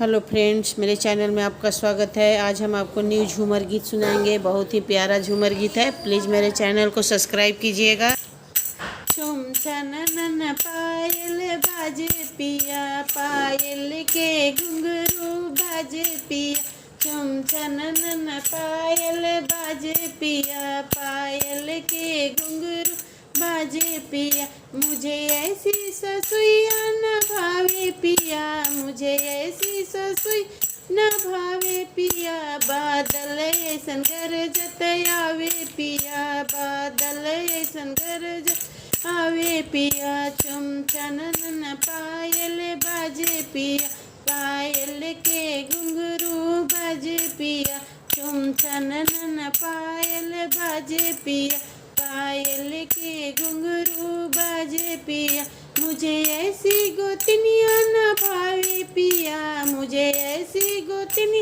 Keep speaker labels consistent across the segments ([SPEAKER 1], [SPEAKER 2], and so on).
[SPEAKER 1] Hello friends, मेरे channel में आपका स्वागत है। आज हम आपको न्यू झूमर गीत सुनाएंगे। बहुत ही प्यारा झूमर गीत है। प्लीज़ मेरे चैनल को सब्सक्राइब कीजिएगा। चुम चनन पायल बाजे पिया, पायल के घुंघरू बाजे पिया। चुम चनन पायल बाजे पिया, पायल के घुंघरू बाजे पिया। मुझे ऐसी ससुइया न भावे पिया, मुझे ऐसी ससुई न भावे पिया। बादल ऐसन गरजत आवे पिया, बादल ऐसन गरजत आवे पिया। चुम चनन पायल बाजे पिया, पायल के घुंघरू बाजे पिया। चुम चनन पायल बाजे पिया, पायल के घुंघरू बाजे पिया। मुझे ऐसी गोतनिया न भावे पिया, मुझे ऐसी गोतनी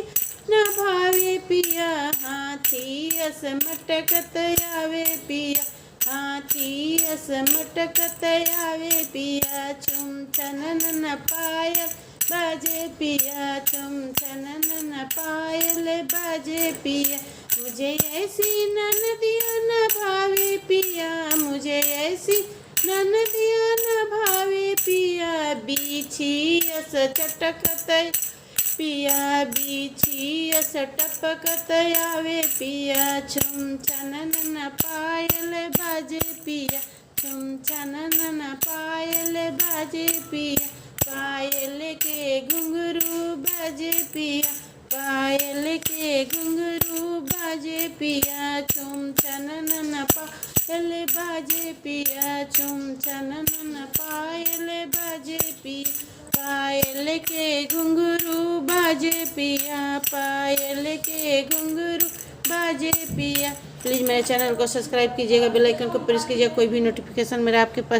[SPEAKER 1] न भावे पिया। हाथी अस मटकत आवे पिया, हाथी अस मटकत आवे पिया। चुम चनन पायल बाजे पिया, चुम चनन पायल बाजे पिया। मुझे ऐसी ननदिया न भावे पिया, मुझे ऐसी ननदिया न भावे पिया। बीछी अस चटकत पिया, बीछी अस टपकत आवे पिया। चुम चनन पायल बाजे पिया, चुम चनन पायल बाजे पिया। पायल के घुंघरू बाजे पिया, पायल के घुंघरू बाजे पिया। चुम चनन पायल बाजे पिया, चुम चनन पायल बाजे पिया। पायल के घुंघरू बाजे पिया, पायल के घुंघरू बाजे पिया। प्लीज़ मेरे चैनल को सब्सक्राइब कीजिएगा, बेल आइकन को प्रेस कीजिएगा। कोई भी नोटिफिकेशन मेरा आपके पास